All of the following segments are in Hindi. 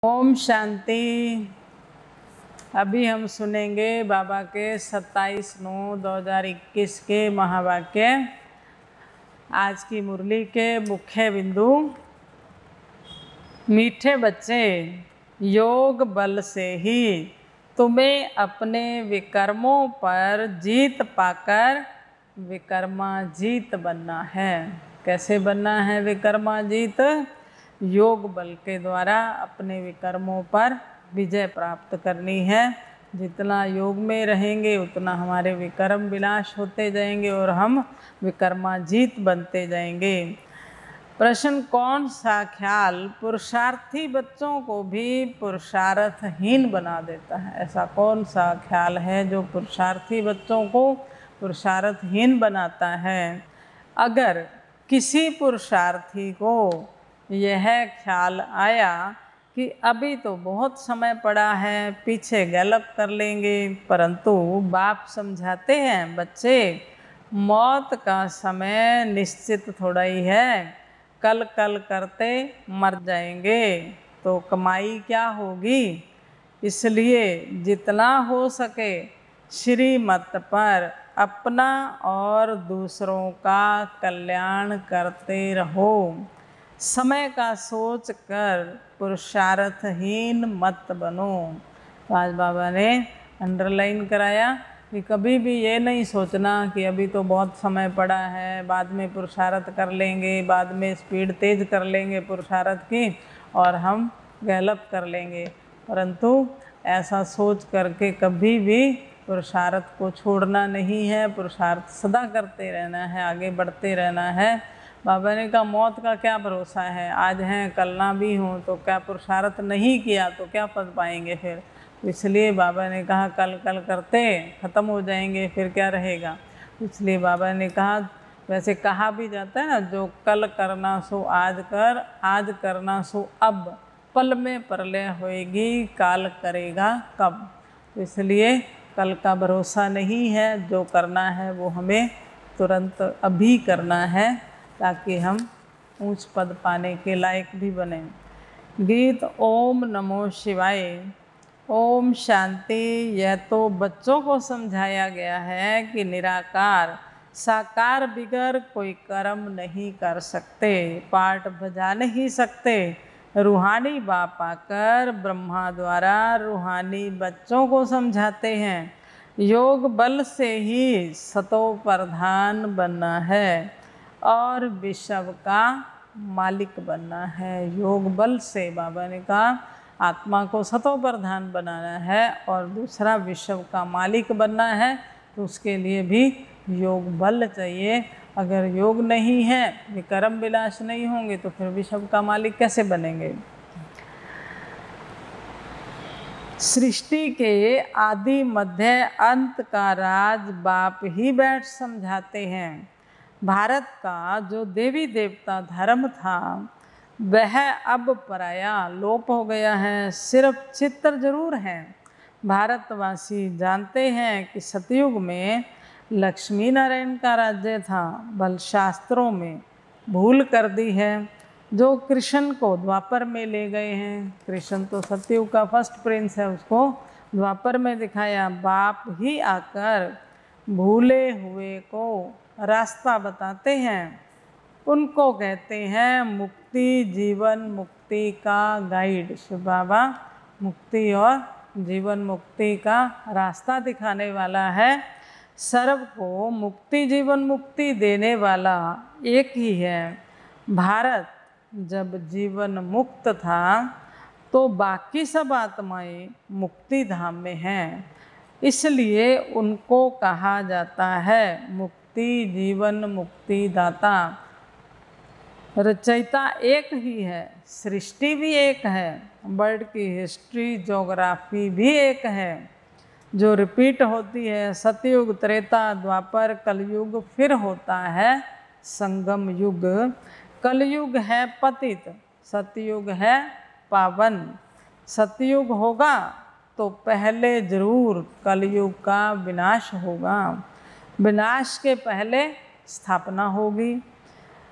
ओम शांति। अभी हम सुनेंगे बाबा के 27/9/2021 के महावाक्य। आज की मुरली के मुख्य बिंदु। मीठे बच्चे, योग बल से ही तुम्हें अपने विकर्मों पर जीत पाकर विकर्माजीत बनना है। कैसे बनना है विकर्माजीत? योग बल के द्वारा अपने विकर्मों पर विजय प्राप्त करनी है। जितना योग में रहेंगे उतना हमारे विकर्म विनाश होते जाएंगे और हम विकर्माजीत बनते जाएंगे। प्रश्न: कौन सा ख्याल पुरुषार्थी बच्चों को भी पुरुषार्थहीन बना देता है? ऐसा कौन सा ख्याल है जो पुरुषार्थी बच्चों को पुरुषार्थहीन बनाता है? अगर किसी पुरुषार्थी को यह ख्याल आया कि अभी तो बहुत समय पड़ा है, पीछे गैलप कर लेंगे, परंतु बाप समझाते हैं, बच्चे मौत का समय निश्चित थोड़ा ही है, कल कल करते मर जाएंगे, तो कमाई क्या होगी? इसलिए जितना हो सके श्रीमत पर अपना और दूसरों का कल्याण करते रहो। समय का सोच कर पुरुषार्थहीन मत बनो। तो आज बाबा ने अंडरलाइन कराया कि कभी भी ये नहीं सोचना कि अभी तो बहुत समय पड़ा है, बाद में पुरुषार्थ कर लेंगे, बाद में स्पीड तेज कर लेंगे पुरुषार्थ की और हम गैलप कर लेंगे। परंतु ऐसा सोच करके कभी भी पुरुषार्थ को छोड़ना नहीं है, पुरुषार्थ सदा करते रहना है, आगे बढ़ते रहना है। बाबा ने कहा मौत का क्या भरोसा है, आज हैं कल ना भी हों, तो क्या पुरुषार्थ नहीं किया तो क्या पद पाएंगे फिर? इसलिए बाबा ने कहा कल कल करते ख़त्म हो जाएंगे, फिर क्या रहेगा? इसलिए बाबा ने कहा, वैसे कहा भी जाता है ना, जो कल करना सो आज कर, आज करना सो अब, पल में प्रलय होएगी, काल करेगा कब। तो इसलिए कल का भरोसा नहीं है, जो करना है वो हमें तुरंत अभी करना है, ताकि हम ऊंच पद पाने के लायक भी बने। गीत ओम नमो शिवाय। ओम शांति। यह तो बच्चों को समझाया गया है कि निराकार साकार बिगर कोई कर्म नहीं कर सकते, पाठ बजा नहीं सकते। रूहानी बाप आकर ब्रह्मा द्वारा रूहानी बच्चों को समझाते हैं, योग बल से ही सतो प्रधान बनना है और विश्व का मालिक बनना है। योग बल से बाबा ने कहा आत्मा को सतो प्रधान बनाना है और दूसरा विश्व का मालिक बनना है, तो उसके लिए भी योग बल चाहिए। अगर योग नहीं है, विकर्म विनाश नहीं होंगे, तो फिर विश्व का मालिक कैसे बनेंगे? सृष्टि के आदि मध्य अंत का राज बाप ही बैठ समझाते हैं। भारत का जो देवी देवता धर्म था वह अब पराया लोप हो गया है, सिर्फ चित्र जरूर हैं। भारतवासी जानते हैं कि सतयुग में लक्ष्मी नारायण का राज्य था, बल शास्त्रों में भूल कर दी है, जो कृष्ण को द्वापर में ले गए हैं। कृष्ण तो सतयुग का फर्स्ट प्रिंस है, उसको द्वापर में दिखाया। बाप ही आकर भूले हुए को रास्ता बताते हैं, उनको कहते हैं मुक्ति जीवन मुक्ति का गाइड। शिव बाबा मुक्ति और जीवन मुक्ति का रास्ता दिखाने वाला है। सर्व को मुक्ति जीवन मुक्ति देने वाला एक ही है। भारत जब जीवन मुक्त था तो बाकी सब आत्माएं मुक्ति धाम में हैं, इसलिए उनको कहा जाता है मुक्ति जीवन मुक्ति दाता। रचयिता एक ही है, सृष्टि भी एक है, वर्ल्ड की हिस्ट्री ज्योग्राफी भी एक है, जो रिपीट होती है। सतयुग त्रेता द्वापर कलयुग, फिर होता है संगम युग। कलयुग है पतित, सतयुग है पावन। सतयुग होगा तो पहले जरूर कलयुग का विनाश होगा, विनाश के पहले स्थापना होगी।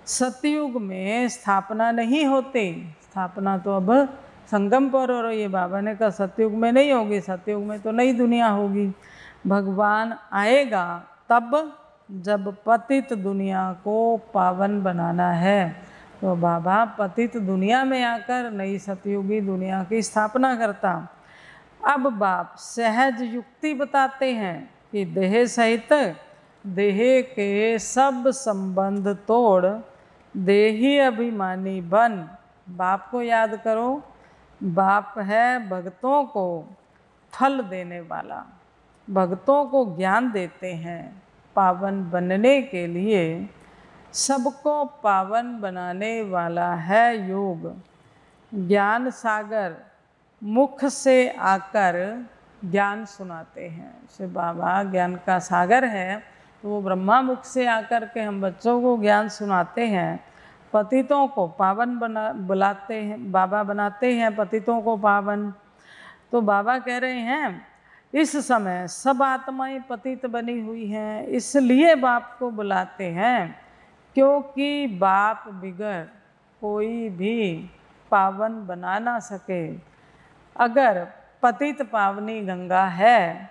सतयुग में स्थापना नहीं होती, स्थापना तो अब संगम पर हो रही है। बाबा ने कहा सतयुग में नहीं होगी, सतयुग में तो नई दुनिया होगी। भगवान आएगा तब जब पतित दुनिया को पावन बनाना है। तो बाबा पतित दुनिया में आकर नई सतयुगी दुनिया की स्थापना करता। अब बाप सहज युक्ति बताते हैं कि देह सहित देह के सब संबंध तोड़ देही अभिमानी बन बाप को याद करो। बाप है भक्तों को फल देने वाला, भक्तों को ज्ञान देते हैं। पावन बनने के लिए सबको पावन बनाने वाला है योग। ज्ञान सागर मुख से आकर ज्ञान सुनाते हैं। श्री बाबा ज्ञान का सागर है, तो वो ब्रह्मा मुख से आकर के हम बच्चों को ज्ञान सुनाते हैं। पतितों को पावन बुलाते हैं, बाबा बनाते हैं पतितों को पावन। तो बाबा कह रहे हैं इस समय सब आत्माएं पतित बनी हुई हैं, इसलिए बाप को बुलाते हैं, क्योंकि बाप बिगर कोई भी पावन बना ना सके। अगर पतित पावनी गंगा है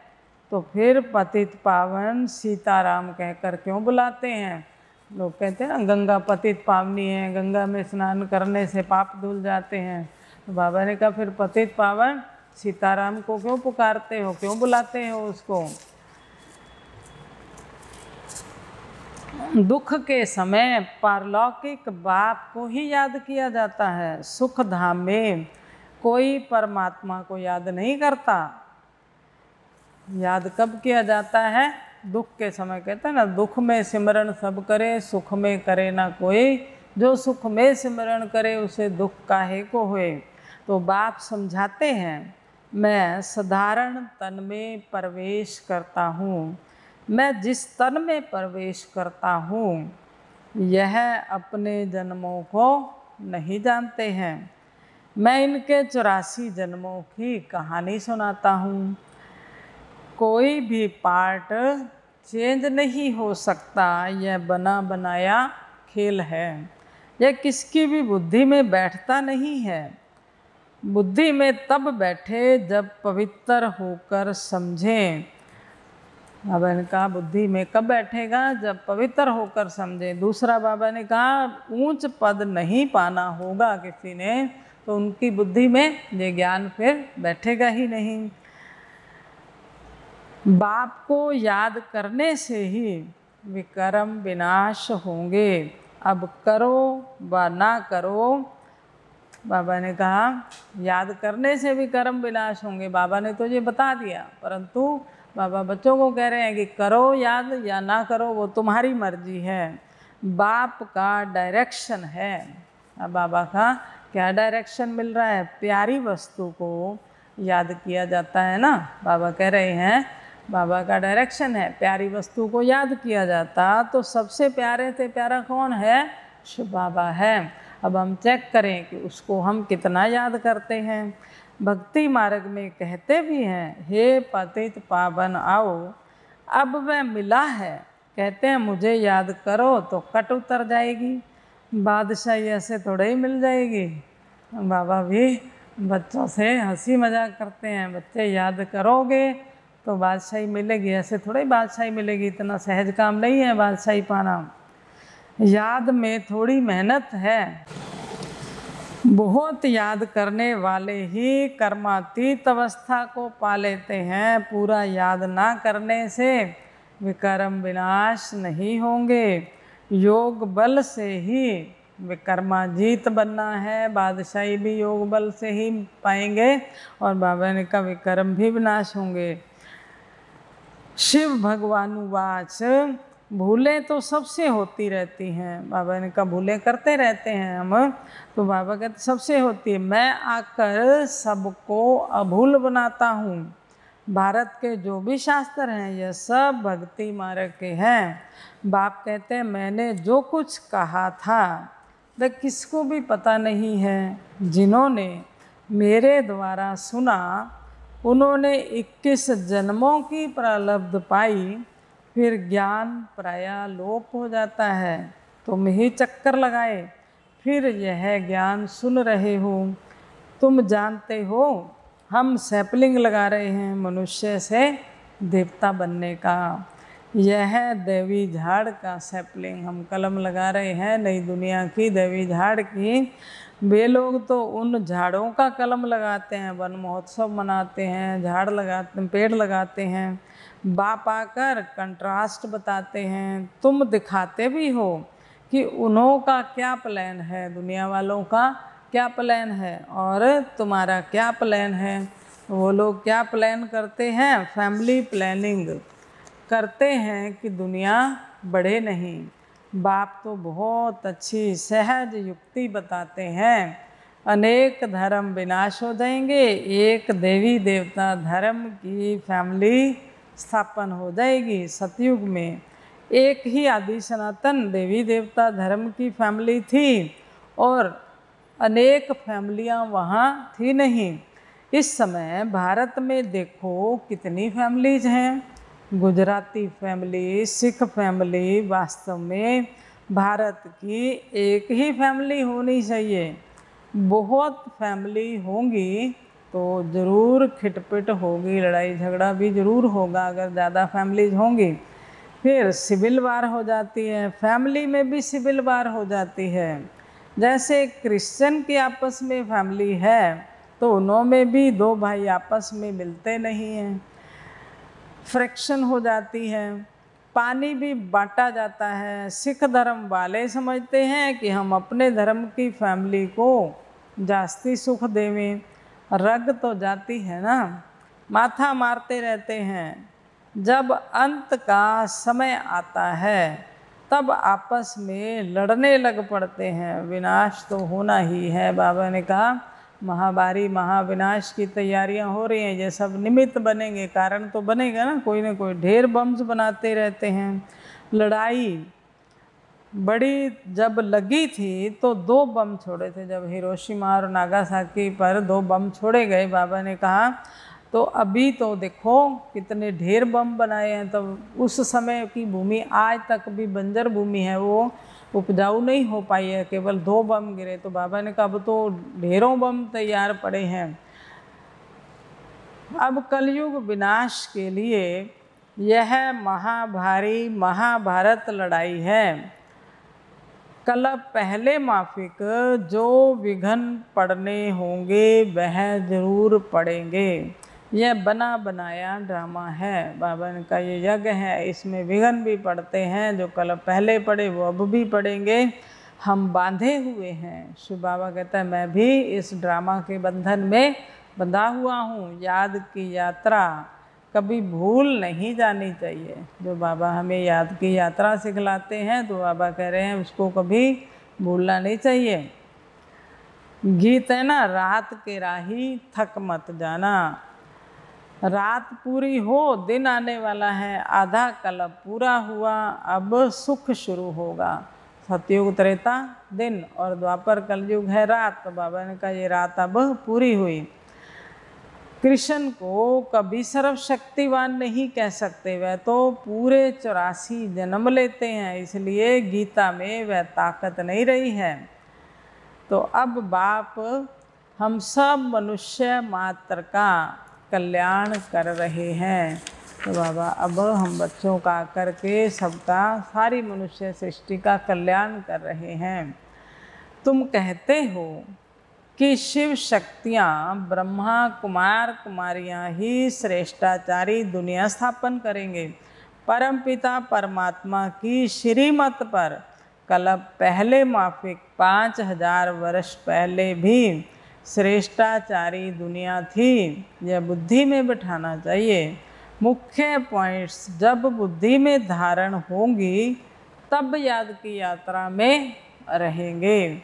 तो फिर पतित पावन सीताराम कहकर क्यों बुलाते हैं? लोग कहते हैं ना गंगा पतित पावनी है, गंगा में स्नान करने से पाप धुल जाते हैं। तो बाबा ने कहा फिर पतित पावन सीताराम को क्यों पुकारते हो, क्यों बुलाते हो उसको? दुख के समय पारलौकिक बाप को ही याद किया जाता है। सुख धाम में कोई परमात्मा को याद नहीं करता। याद कब किया जाता है? दुख के समय। कहते हैं ना दुख में सिमरण सब करे, सुख में करे ना कोई। जो सुख में सिमरण करे उसे दुख काहे को होए। तो बाप समझाते हैं मैं साधारण तन में प्रवेश करता हूँ। मैं जिस तन में प्रवेश करता हूँ यह अपने जन्मों को नहीं जानते हैं। मैं इनके 84 जन्मों की कहानी सुनाता हूँ। कोई भी पार्ट चेंज नहीं हो सकता, यह बना बनाया खेल है। यह किसकी भी बुद्धि में बैठता नहीं है। बुद्धि में तब बैठे जब पवित्र होकर समझें। बाबा ने कहा बुद्धि में कब बैठेगा? जब पवित्र होकर समझे। दूसरा बाबा ने कहा ऊंच पद नहीं पाना होगा किसी ने तो उनकी बुद्धि में ये ज्ञान फिर बैठेगा ही नहीं। बाप को याद करने से ही विकर्म विनाश होंगे। अब करो व ना करो, बाबा ने कहा याद करने से विकर्म विनाश होंगे। बाबा ने तो ये बता दिया, परंतु बाबा बच्चों को कह रहे हैं कि करो याद या ना करो वो तुम्हारी मर्जी है। बाप का डायरेक्शन है। अब बाबा का क्या डायरेक्शन मिल रहा है? प्यारी वस्तु को याद किया जाता है ना। बाबा कह रहे हैं बाबा का डायरेक्शन है, प्यारी वस्तु को याद किया जाता। तो सबसे प्यारे से प्यारा कौन है? शिव बाबा है। अब हम चेक करें कि उसको हम कितना याद करते हैं। भक्ति मार्ग में कहते भी हैं हे पतित पावन आओ। अब वह मिला है, कहते हैं मुझे याद करो तो कट उतर जाएगी। बादशाही ऐसे थोड़े ही मिल जाएगी। बाबा भी बच्चों से हंसी मजाक करते हैं, बच्चे याद करोगे तो बादशाही मिलेगी। ऐसे थोड़े ही बादशाही मिलेगी, इतना सहज काम नहीं है बादशाही पाना। याद में थोड़ी मेहनत है। बहुत याद करने वाले ही कर्मातीत अवस्था को पा लेते हैं। पूरा याद ना करने से विकर्म विनाश नहीं होंगे। योग बल से ही विकर्माजीत बनना है। बादशाही भी योग बल से ही पाएंगे और बाबा ने कहा विकर्म भी विनाश होंगे। शिव भगवानुवाच भूलें तो सबसे होती रहती हैं। बाबा ने कहा भूलें करते रहते हैं हम। तो बाबा कहते सबसे होती है। मैं आकर सबको अभूल बनाता हूँ। भारत के जो भी शास्त्र हैं यह सब भक्ति मार्ग के हैं। बाप कहते हैं मैंने जो कुछ कहा था वह किसको भी पता नहीं है। जिन्होंने मेरे द्वारा सुना उन्होंने 21 जन्मों की प्रारब्ध पाई। फिर ज्ञान प्रायः लोप हो जाता है। तुम ही चक्कर लगाए फिर यह ज्ञान सुन रहे हो। तुम जानते हो हम सैपलिंग लगा रहे हैं मनुष्य से देवता बनने का। यह देवी झाड़ का सैपलिंग हम कलम लगा रहे हैं नई दुनिया की देवी झाड़ की। वे लोग तो उन झाड़ों का कलम लगाते हैं, वन महोत्सव मनाते हैं, झाड़ लगाते हैं, पेड़ लगाते हैं, बाप आकर कंट्रास्ट बताते हैं। तुम दिखाते भी हो कि उन्हों का क्या प्लान है, दुनिया वालों का क्या प्लान है और तुम्हारा क्या प्लान है। वो लोग क्या प्लान करते हैं, फैमिली प्लानिंग करते हैं कि दुनिया बढ़े नहीं। बाप तो बहुत अच्छी सहज युक्ति बताते हैं, अनेक धर्म विनाश हो जाएंगे, एक देवी देवता धर्म की फैमिली स्थापन हो जाएगी। सतयुग में एक ही आदि सनातन देवी देवता धर्म की फैमिली थी और अनेक फैमिलियां वहाँ थी नहीं। इस समय भारत में देखो कितनी फैमिलीज हैं, गुजराती फैमिली, सिख फैमिली। वास्तव में भारत की एक ही फैमिली होनी चाहिए। बहुत फैमिली होंगी तो ज़रूर खिटपिट होगी, लड़ाई झगड़ा भी ज़रूर होगा अगर ज़्यादा फैमिलीज होंगी। फिर सिविल वार हो जाती है, फैमिली में भी सिविल वार हो जाती है। जैसे क्रिश्चियन की आपस में फैमिली है तो उनमें भी दो भाई आपस में मिलते नहीं हैं, फ्रिक्शन हो जाती है, पानी भी बांटा जाता है। सिख धर्म वाले समझते हैं कि हम अपने धर्म की फैमिली को जास्ती सुख देवें, रग तो जाती है ना, माथा मारते रहते हैं। जब अंत का समय आता है तब आपस में लड़ने लग पड़ते हैं, विनाश तो होना ही है। बाबा ने कहा महामारी महाविनाश की तैयारियां हो रही हैं, ये सब निमित्त बनेंगे, कारण तो बनेगा ना कोई ढेर बम्स बनाते रहते हैं। लड़ाई बड़ी जब लगी थी तो 2 बम छोड़े थे, जब हिरोशिमा और नागासाकी पर 2 बम छोड़े गए बाबा ने कहा, तो अभी तो देखो कितने ढेर बम बनाए हैं। तो उस समय की भूमि आज तक भी बंजर भूमि है, वो उपजाऊ नहीं हो पाई है, केवल 2 बम गिरे। तो बाबा ने कहा अब तो ढेरों बम तैयार पड़े हैं। अब कलयुग विनाश के लिए यह महाभारी महाभारत लड़ाई है। कल पहले माफिक जो विघ्न पड़ने होंगे वह जरूर पड़ेंगे। यह बना बनाया ड्रामा है। बाबा ने कहा ये यज्ञ है, इसमें विघ्न भी पड़ते हैं, जो कल पहले पड़े वो अब भी पड़ेंगे। हम बांधे हुए हैं। शिव बाबा कहता है मैं भी इस ड्रामा के बंधन में बंधा हुआ हूँ। याद की यात्रा कभी भूल नहीं जानी चाहिए। जो बाबा हमें याद की यात्रा सिखलाते हैं तो बाबा कह रहे हैं उसको कभी भूलना नहीं चाहिए। गीत है ना, रात के राही थक मत जाना। रात पूरी हो, दिन आने वाला है, आधा कल पूरा हुआ, अब सुख शुरू होगा। सतयुग त्रेता दिन और द्वापर कलयुग है रात। तो बाबा ने कहा ये रात अब पूरी हुई। कृष्ण को कभी सर्वशक्तिवान नहीं कह सकते, वह तो पूरे 84 जन्म लेते हैं, इसलिए गीता में वह ताकत नहीं रही है। तो अब बाप हम सब मनुष्य मात्र का कल्याण कर रहे हैं। तो बाबा अब हम बच्चों का करके सबका, सारी मनुष्य सृष्टि का कल्याण कर रहे हैं। तुम कहते हो कि शिव शक्तियाँ ब्रह्मा कुमार कुमारियाँ ही श्रेष्ठाचारी दुनिया स्थापन करेंगे। परमपिता परमात्मा की श्रीमत पर कल पहले माफिक 5000 वर्ष पहले भी श्रेष्ठाचारी दुनिया थी। यह बुद्धि में बिठाना चाहिए। मुख्य पॉइंट्स जब बुद्धि में धारण होंगी तब याद की यात्रा में रहेंगे।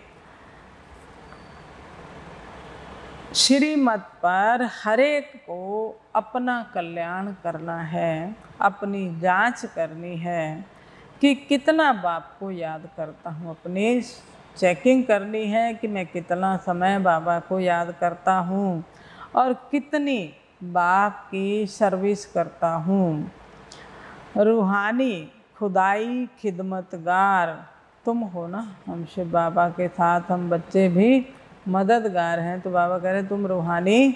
श्रीमत पर हर एक को अपना कल्याण करना है, अपनी जांच करनी है कि कितना बाप को याद करता हूँ। अपनी चेकिंग करनी है कि मैं कितना समय बाबा को याद करता हूँ और कितनी बाप की सर्विस करता हूँ। रूहानी खुदाई खिदमतगार तुम हो ना। हम शिव बाबा के साथ हम बच्चे भी मददगार हैं। तो बाबा कह रहे तुम रूहानी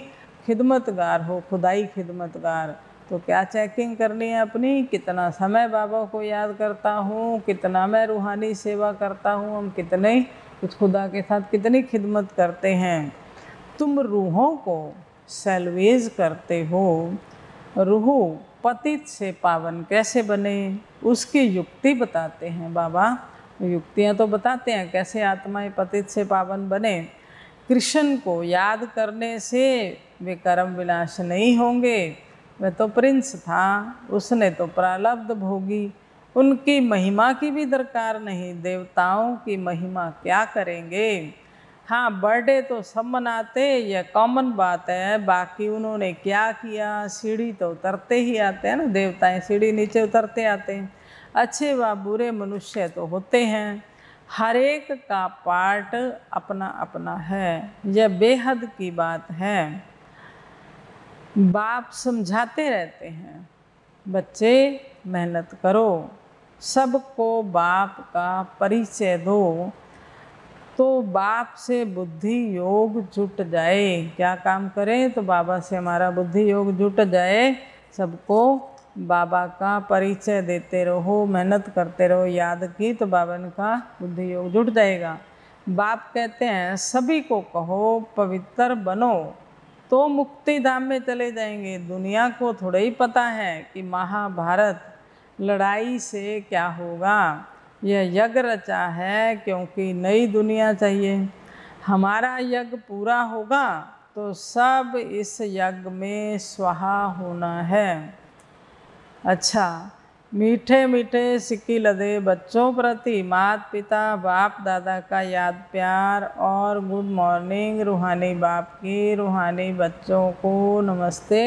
खिदमतगार हो, खुदाई खिदमतगार। तो क्या चेकिंग करनी है अपनी, कितना समय बाबा को याद करता हूँ, कितना मैं रूहानी सेवा करता हूँ, हम कितने उस खुदा के साथ कितनी खिदमत करते हैं। तुम रूहों को सैल्वेज करते हो। रूह पतित से पावन कैसे बने, उसकी युक्ति बताते हैं बाबा। युक्तियाँ तो बताते हैं कैसे आत्माएं पतित से पावन बने। कृष्ण को याद करने से वे कर्म विनाश नहीं होंगे। वह तो प्रिंस था, उसने तो प्रारब्ध भोगी, उनकी महिमा की भी दरकार नहीं। देवताओं की महिमा क्या करेंगे। हाँ, बर्थडे तो सब मनाते, यह कॉमन बात है। बाकी उन्होंने क्या किया, सीढ़ी तो उतरते ही आते हैं ना, देवताएं सीढ़ी नीचे उतरते आते हैं। अच्छे व बुरे मनुष्य तो होते हैं, हर एक का पार्ट अपना अपना है। यह बेहद की बात है। बाप समझाते रहते हैं, बच्चे मेहनत करो, सबको बाप का परिचय दो, तो बाप से बुद्धि योग जुट जाए। क्या काम करें, तो बाबा से हमारा बुद्धि योग जुट जाए। सबको बाबा का परिचय देते रहो, मेहनत करते रहो। याद की तो बाबा का बुद्धि योग जुट जाएगा। बाप कहते हैं सभी को कहो पवित्र बनो, तो मुक्ति धाम में चले जाएंगे। दुनिया को थोड़ा ही पता है कि महाभारत लड़ाई से क्या होगा। यह यज्ञ रचा है क्योंकि नई दुनिया चाहिए। हमारा यज्ञ पूरा होगा तो सब इस यज्ञ में स्वाहा होना है। अच्छा, मीठे मीठे सिक्की लदे बच्चों प्रति माता पिता बाप दादा का याद प्यार और गुड मॉर्निंग। रूहानी बाप की रूहानी बच्चों को नमस्ते।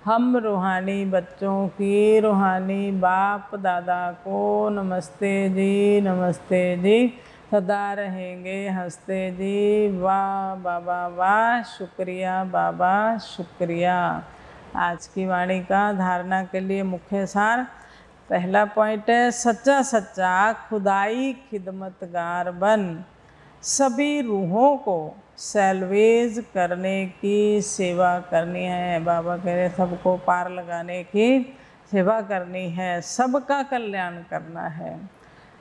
हम रूहानी बच्चों की रूहानी बाप दादा को नमस्ते जी, नमस्ते जी। सदा रहेंगे हंसते जी। वाह बाबा वाह, शुक्रिया बाबा शुक्रिया। आज की वाणी का धारणा के लिए मुख्य सार, पहला पॉइंट है सच्चा सच्चा खुदाई खिदमतगार बन, सभी रूहों को सैल्वेज करने की सेवा करनी है। बाबा कह रहे सबको पार लगाने की सेवा करनी है, सबका कल्याण करना है,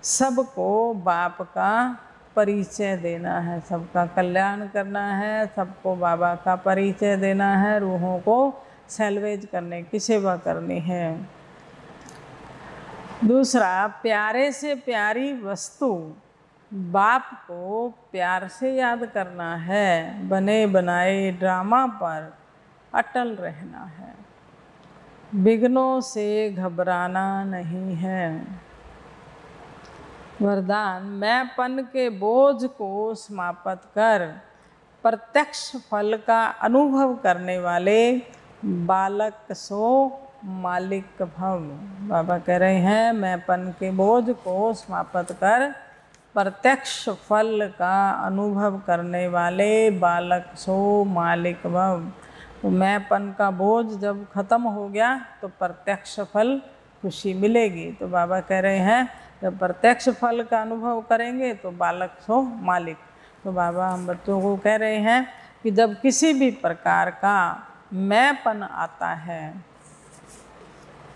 सबको बाप का परिचय देना है, सबका कल्याण करना है, सबको बाबा का परिचय देना है, रूहों को सैल्वेज करने की सेवा करनी है। दूसरा, प्यारे से प्यारी वस्तु बाप को प्यार से याद करना है, बने बनाए ड्रामा पर अटल रहना है, विघ्नों से घबराना नहीं है। वरदान, मैंपन के बोझ को समाप्त कर प्रत्यक्ष फल का अनुभव करने वाले बालक सो मालिक भव। बाबा कह रहे हैं मैंपन के बोझ को समाप्त कर प्रत्यक्ष फल का अनुभव करने वाले बालक सो मालिक भव। तो मैंपन का बोझ जब खत्म हो गया तो प्रत्यक्ष फल खुशी मिलेगी। तो बाबा कह रहे हैं जब प्रत्यक्ष फल का अनुभव करेंगे तो बालक सो मालिक। तो बाबा हम बच्चों को कह रहे हैं कि जब किसी भी प्रकार का मैंपन आता है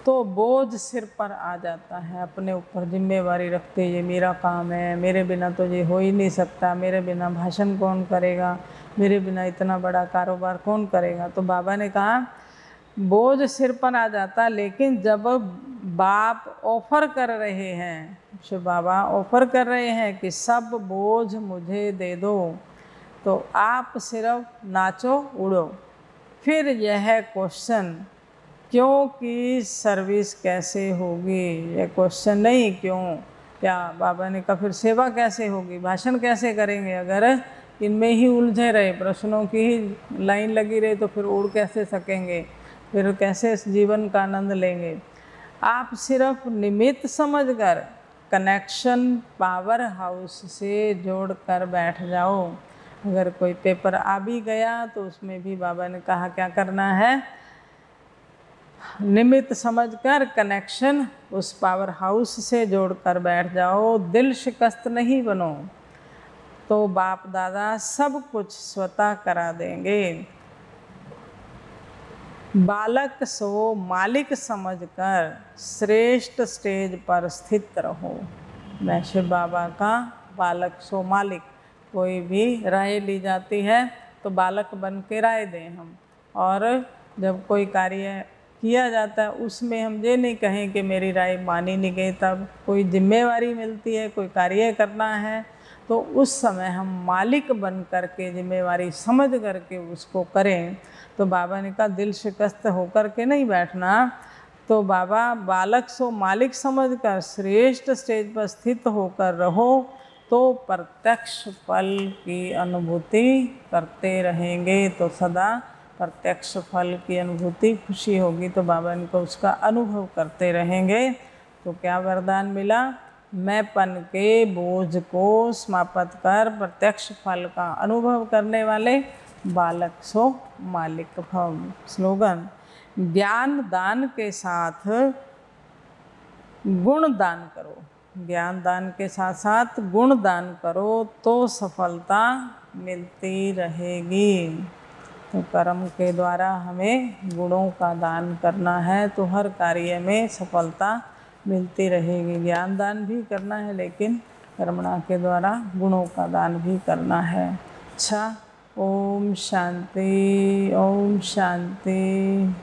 तो बोझ सिर पर आ जाता है, अपने ऊपर जिम्मेवारी रखते, ये मेरा काम है, मेरे बिना तो ये हो ही नहीं सकता, मेरे बिना भाषण कौन करेगा, मेरे बिना इतना बड़ा कारोबार कौन करेगा। तो बाबा ने कहा बोझ सिर पर आ जाता, लेकिन जब बाप ऑफर कर रहे हैं, शिव बाबा ऑफर कर रहे हैं कि सब बोझ मुझे दे दो, तो आप सिर्फ नाचो उड़ो। फिर यह क्वेश्चन क्यों की सर्विस कैसे होगी, यह क्वेश्चन नहीं क्यों, क्या बाबा ने कहा फिर सेवा कैसे होगी, भाषण कैसे करेंगे। अगर इनमें ही उलझे रहे, प्रश्नों की ही लाइन लगी रही, तो फिर उड़ कैसे सकेंगे, फिर कैसे इस जीवन का आनंद लेंगे। आप सिर्फ निमित्त समझकर कनेक्शन पावर हाउस से जोड़कर बैठ जाओ। अगर कोई पेपर आ भी गया तो उसमें भी बाबा ने कहा क्या करना है, निमित्त समझकर कनेक्शन उस पावर हाउस से जोड़कर बैठ जाओ। दिल शिकस्त नहीं बनो, तो बाप दादा सब कुछ स्वतः करा देंगे। बालक सो मालिक समझकर श्रेष्ठ स्टेज पर स्थित रहो। मैं शिव बाबा का बालक सो मालिक, कोई भी राय ली जाती है तो बालक बन के राय दें हम, और जब कोई कार्य किया जाता है उसमें हम ये नहीं कहें कि मेरी राय मानी नहीं गई। तब कोई जिम्मेवारी मिलती है, कोई कार्य करना है, तो उस समय हम मालिक बन करके जिम्मेवारी समझ करके उसको करें। तो बाबा ने कहा दिल शिकस्त होकर के नहीं बैठना। तो बाबा बालक सो मालिक समझकर श्रेष्ठ स्टेज पर स्थित होकर रहो, तो प्रत्यक्ष फल की अनुभूति करते रहेंगे। तो सदा प्रत्यक्ष फल की अनुभूति खुशी होगी, तो बाबा इनको उसका अनुभव करते रहेंगे। तो क्या वरदान मिला? मैंपन के बोझ को समाप्त कर प्रत्यक्ष फल का अनुभव करने वाले बालक सो मालिक भव। स्लोगन: ज्ञान दान के साथ गुण दान करो। ज्ञान दान के साथ साथ गुण दान करो तो सफलता मिलती रहेगी। तो कर्म के द्वारा हमें गुणों का दान करना है, तो हर कार्य में सफलता मिलती रहेगी। ज्ञान दान भी करना है, लेकिन कर्मणा के द्वारा गुणों का दान भी करना है। अच्छा, ओम शांति, ओम शांति।